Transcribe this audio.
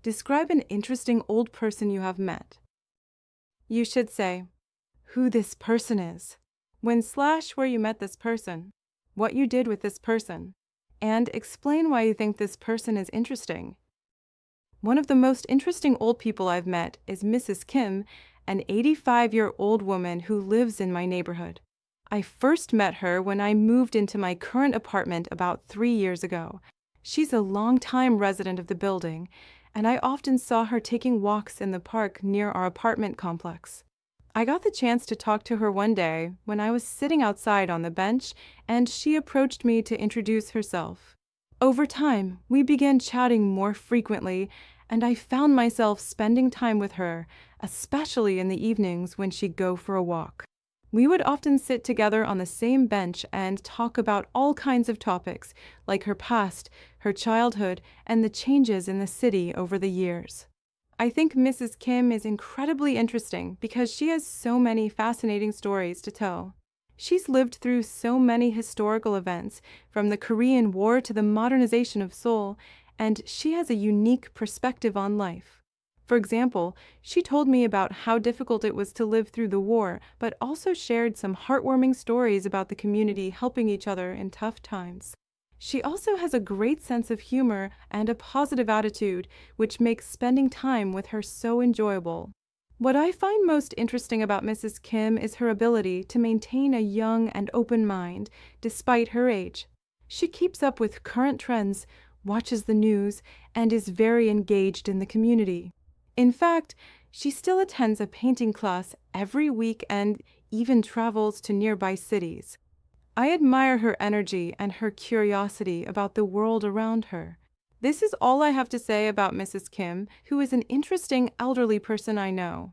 Describe an interesting old person you have met. You should say, who this person is, when / where you met this person, what you did with this person, and explain why you think this person is interesting. One of the most interesting old people I've met is Mrs. Kim, an 85-year-old woman who lives in my neighborhood. I first met her when I moved into my current apartment about 3 years ago. She's a long-time resident of the building, and I often saw her taking walks in the park near our apartment complex. I got the chance to talk to her one day when I was sitting outside on the bench, and she approached me to introduce herself. Over time, we began chatting more frequently, and I found myself spending time with her, especially in the evenings when she'd go for a walk. We would often sit together on the same bench and talk about all kinds of topics, like her past, her childhood, and the changes in the city over the years. I think Mrs. Kim is incredibly interesting because she has so many fascinating stories to tell. She's lived through so many historical events, from the Korean War to the modernization of Seoul, and she has a unique perspective on life. For example, she told me about how difficult it was to live through the war, but also shared some heartwarming stories about the community helping each other in tough times. She also has a great sense of humor and a positive attitude, which makes spending time with her so enjoyable. What I find most interesting about Mrs. Kim is her ability to maintain a young and open mind despite her age. She keeps up with current trends, watches the news, and is very engaged in the community. In fact, she still attends a painting class every week and even travels to nearby cities. I admire her energy and her curiosity about the world around her. This is all I have to say about Mrs. Kim, who is an interesting elderly person I know.